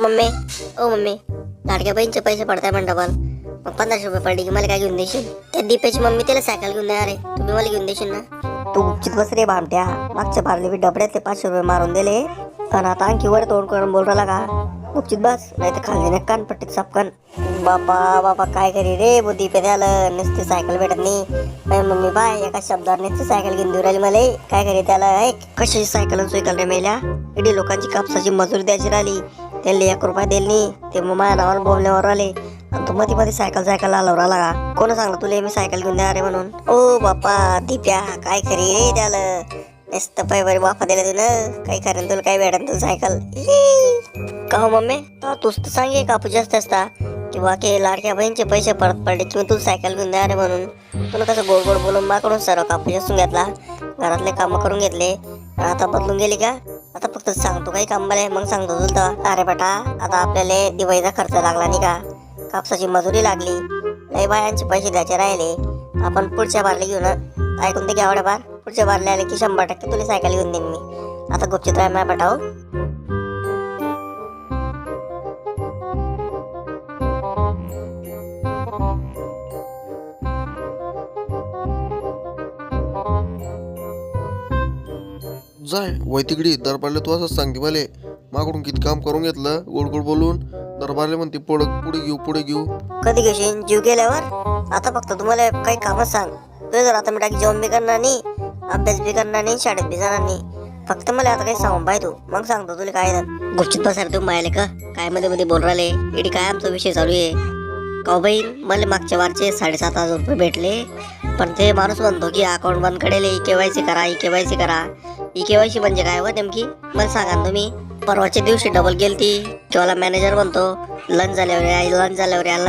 Mummy ओ mummy, लाडक्या बहिणीचे पैसे पडताय म्हणता पण मग 1500 रुपये पडले की मला काय घेऊन देशील? त्या दीपेची मम्मी त्याला सायकल घेऊन देणार आहे, तुम्ही मला घेऊन देशील ना? तू गुपचित बस रे भामट्या, मागच्या पारले मी डबड्यातले 500 रुपये मारून दिले आणि आता आणखी वर तोंड करून बोल राहिला का? गुपचित बस, नाही तर खाल्ली कान पट्टीत सापकन. बापा बापा काय करी रे बुद्धी पे द्याला, नुसती सायकल भेटत नाही मम्मी. बाय एका शब्दावर नुसती सायकल घेऊन देऊ राहिली मला, काय करी त्याला? कशाची सायकल सायकल रे मेल्या, एडी लोकांची कापसाची मजुरी द्यायची राहिली, त्यांनी 1 रुपया दिली नाही, ते मग माझ्या नावावर बोलण्यावर आले आणि तू मध्ये मध्ये सायकल आल्यावर आला का? कोण सांगलं तुला मी सायकल घेऊन द्या रे म्हणून? ओ बापा दिप्या काय करी रे त्याला, नुसतं पैवारी बापा दिला तुला, काही करेल तुला काय भेटेल तुला सायकल? का हो मम्मी, तूच तर सांगे कापू जास्त असता किंवा की लाडक्या बहिणीचे पैसे परत पडले किंवा तू सायकल घेऊन द्या रे म्हणून. तुला कसं गोड गोड बोलून माकडून सर्व कापू जास्त घेतला, घरातले कामं करून घेतले, आता बदलून गेली का? आता फक्त सांगतो काही काम मला, मग सांगतो तुला. अरे बेटा आता आपल्याला दिवाळीचा खर्च लागला नाही का, कापसाची मजुरी लागली, लय बायांचे पैसे द्यायचे राहिले, आपण पुढच्या बारले घेऊन ऐकून ते घ्या बार, पुढच्या बारले आले की 100% तुला सायकल घेऊन देईन मी. आता गुपचित राह माझ्या बेटा. जाय वय तिकडी दरबारले तू असंच सांगते मले, माकडून किती काम करून घेतलं गोड गोड बोलून, दरबारले म्हणते पुढे घेऊ. कधी घेशील जीव गेल्यावर? आता फक्त तुम्हाला काही कामच सांग, तुझं जर आता मी टाकी जेवण बी करणार नाही, अभ्यास बी करणार नाही, शाळेत बी जाणार नाही, फक्त मला आता काही सांगून पाय तू, मग सांगतो तुला काय. गुपचित बसायला तुम्ही मायले का काय मध्ये मध्ये बोल राहिले, इडी काय आमचा विषय चालू आहे का बहीण? मला मागच्या वारचे 7,500 रुपये भेटले, पण ते माणूस म्हणतो की अकाउंट बंद करेल, केवायसी करा, केवायसी करा. केवायसी म्हणजे काय व नेमकी मला सांगा तुम्ही? परवाच्या दिवशी डबल गेलती किंवा मॅनेजर म्हणतो लंच झाल्यावर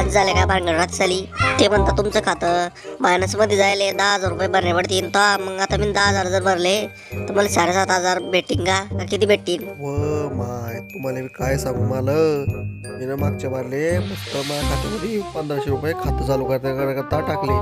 झाले काय भानगड झाली, ते म्हणतात तुमचं खातं मायनस मध्ये जायले 10,000 रुपये भरणे पडतील. तर मग आता मी 10,000 जर भरले तर मला 7,500 भेटतील का किती भेटतील? व माय तुम्हाला काय सांगू, मला मी ना मागच्या बारले मस्त माझ्या खात्यामध्ये 1500 रुपये खातं चालू करता टाकले,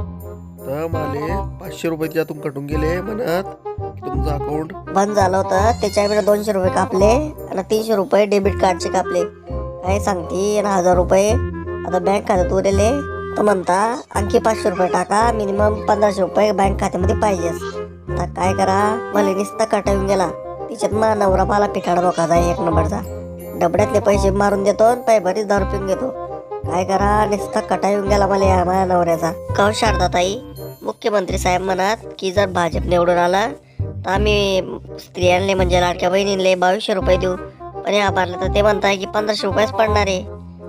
तर मला 500 रुपये त्यातून कटून गेले म्हणत तुमचं अकाउंट बंद झालं होतं. त्याच्या 200 रुपये कापले आणि 300 रुपये डेबिट कार्डचे कापले. काय सांगते, 1,000 रुपये आता बँक खात्यात उरले, तर म्हणता आणखी 500 रुपये टाका, मिनिमम 1500 रुपये बँक खात्यामध्ये पाहिजेच. आता काय करा, मला नुसता कटावून गेला, तिच्यात माझा नवरा पाला पिठाडा बोकाचा 1 नंबरचा, डबड्यातले पैसे मारून देतो, पाय भरीच दारू पिऊन घेतो. काय करा, नुसता कटावून गेला मला माझ्या नवऱ्याचा. का शारदाताई, मुख्यमंत्री साहेब म्हणत की जर भाजप निवडून आला तर आम्ही स्त्रियांना म्हणजे लाडक्या बहिणींना 2200 रुपये देऊ, पण या भरलं तर ते म्हणताय की 1500 रुपयेच पडणार आहे.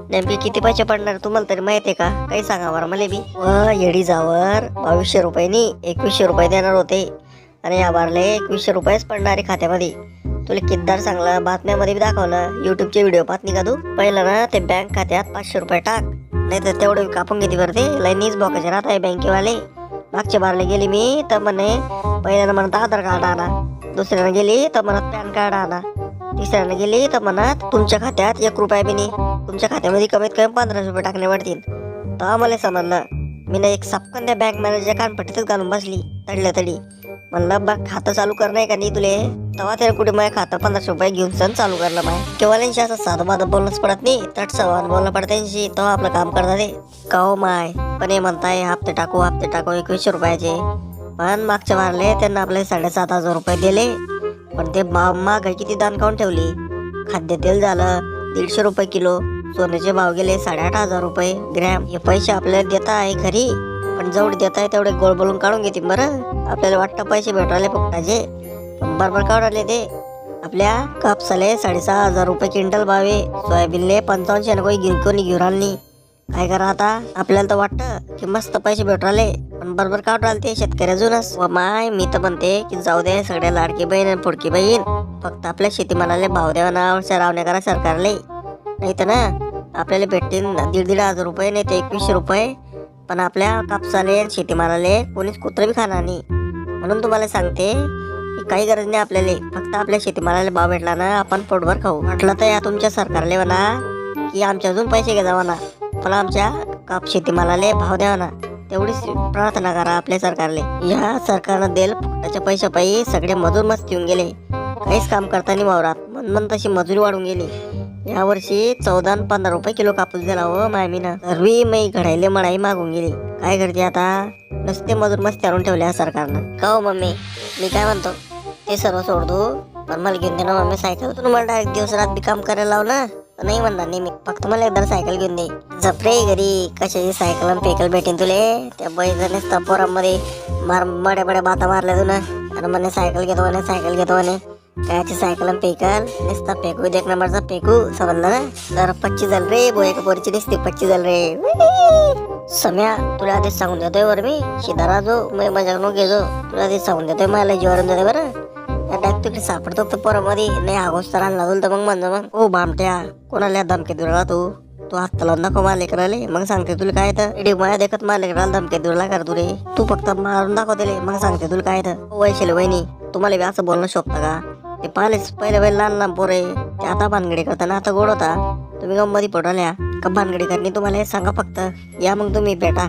नेमके किती पैसे पडणार तुम्हाला तरी माहिती आहे का? काही सांगा बरं मला बी. येडी जावर 2200 रुपयांनी 2100 रुपये देणार होते आणि या भरले 2100 रुपयेच पडणार आहे खात्यामध्ये. तुला कितदार सांगलं, बातम्यामध्ये बी दाखवलं, युट्यूबचे व्हिडिओ पाहत नाही का तू? पहिलं ना ते बँक खात्यात 500 रुपये टाक, नाही तर तेवढे कापून घेते बरं, ते लाईनीच बॉकाचे राहत आहे बँकेवाले. मागच्या बारला गेली मी तर म्हणे पहिल्यानं म्हणत आधार कार्ड आणा, दुसऱ्यानं गेली तर म्हणत पॅन कार्ड आणा, तिसऱ्यानं गेली तर म्हणत तुमच्या खात्यात 1 रुपया बी नाही, तुमच्या खात्यामध्ये कमीत कमी 1500 रुपये टाकणे पडतील. तर मला समजलं, मी ना एक सपकन त्या बँक मॅनेजर कानपट्टीतच घालून बसली तडी. म्हणलं बघ खातं चालू करणं आहे का नाही तुले, तेव्हा त्याला कुठे माझ्या खातं 1500 रुपये घेऊन सण चालू करलं माय. केव्हाल्यांशी असं साधं माझं बोलणंच पडत नाही, तट सवान बोलणं पडत त्यांची, तेव्हा आपलं काम करणार आहे का हो माय. पण हे म्हणताय हप्ते टाकू 2100 रुपयाचे, पण मागच्या मारले त्यांना आपले 7,500 रुपये दिले, पण ते महागाई किती दान काढून ठेवली. खाद्यतेल झालं 150 रुपये किलो, सोन्याचे भाव गेले 8,500 रुपये ग्रॅम. हे पैसे आपल्याला देता आहे खरी, पण जेवढे देत आहे तेवढे गोळ बोलून काढून घेते बरं. आपल्याला वाटतं पैसे भेटवले फुकटाचे, पण बरोबर काढले ते. आपल्या कापसाले 6,500 रुपये क्विंटल भावे, सोयाबीनले 55 कोणी घेऊन आली. काय करा आता, आपल्याला तर वाटतं की मस्त पैसे भेटवले, पण बरोबर काढून ते शेतकऱ्याजूनच. व माय मी तर म्हणते की जाऊ दे सगळ्या लाडकी बहीण आणि फुडकी बहीण, फक्त आपल्या शेतीमालाले भाव द्यावा ना रावण्या करा सरकारले, नाही तर ना आपल्याला भेटतील 1,500 रुपये नाही ते 2100 रुपये, पण आपल्या कापसाले शेतीमालाले कोणीच कुत्र बी खाणार नाही. म्हणून तुम्हाला सांगते की काही गरज नाही आपल्याला, फक्त आपल्या शेतीमालाले भाव भेटला ना आपण पोटभर खाऊ. म्हटलं तर या तुमच्या सरकारले म्हणा की आमच्या अजून पैसे घे जावा ना, पण आमच्या शेतीमालाले भाव द्यावा ना, तेवढीच प्रार्थना करा आपल्या सरकारले. या सरकारनं देल फुकटाच्या पैशा पायी सगळे मजूर मस्त येऊन गेले, काहीच काम करताना वावरात, म्हणून तशी मजुरी वाढून गेली. यावर्षी 14 आणि 15 रुपये किलो कापूस दिला हो मामीनं. सर्वी मी घडायले मळाई मागून गेली. काय करते आता, नुसते मजूर मस्ती आणून ठेवले सरकारनं. का हो मम्मी, मी काय म्हणतो ते सर्व सोडतो, पण मला घेऊन दे ना मम्मी सायकल. तुम्हाला डायरेक्ट दिवस रात बी काम करायला लावलं नाही म्हणणार नाही मी, फक्त मला एकदा सायकल घेऊन दे. जपरे घरी कशाची सायकल आणि पेकल भेटेन तुले. त्या बैजाने पोरामध्ये बड्या बड्या बाता मारल्या तू ना, आणि म्हणे सायकल घेतो म्हणे, सायकल घेतो म्हणे. कायची सायकल आणि पेकल, नुसता फेकू देख नंबरचा फेकू, समजलं ना. तर 25 झाल रे बोय का पोरची दिसते, 25 झाल रे. सम्या तुला आधीच सांगून देतोय बरं मी, शिदारा जो मी मजा नको घेजो, तुला आधीच सांगून देतोय, मला जेवण देते बरं. डायरेक्ट तुला सापडतो तर पोरामध्ये नाही आगोस तर आणला तर मग म्हणतो मग ओ भामट्या कोणाला धमकी देऊ तू हात लावून दाखव मला लेकराले, मग सांगते तुला काय तर मला देखत मला लेकराला धमकी देऊला कर तू रे. तू फक्त मारून दाखव दिले मग सांगते तुला काय तर. वैशिल वहिनी तुम्हाला बी असं बोलणं शोभतं का? ते पहिले लहान लहान पोरे ते आता भानगडी करताना आता गोड होता, तुम्ही गमती पडवल्या का भानगडी करणे. तुम्हाला हे सांगा फक्त, या मग तुम्ही भेटा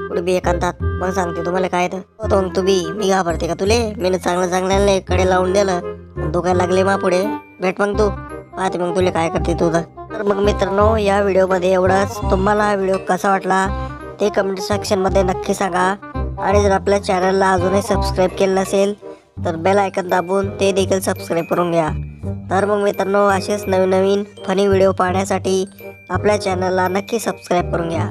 कुठे बी एकांतात, मग सांगते तुम्हाला काय तर. मग तू बी मी घाबरते का तुले? मी चांगलं चांगल्याने कडे लावून दिलं, तू काय लागले मा पुढे भेट मग तू पाहते मग तुला काय करते तुझं. तर मग मित्रांनो या व्हिडिओमध्ये एवढंच. तुम्हाला हा व्हिडिओ कसा वाटला ते कमेंट सेक्शनमध्ये नक्की सांगा. आणि जर आपल्या चॅनलला अजूनही सबस्क्राईब केलं नसेल तर बेल आयकन दाबून ते देखील सबस्क्राईब करून घ्या. तर मग मित्रांनो असेच नवीन नवीन फनी व्हिडिओ पाहण्यासाठी आपल्या चॅनलला नक्की सबस्क्राईब करून घ्या.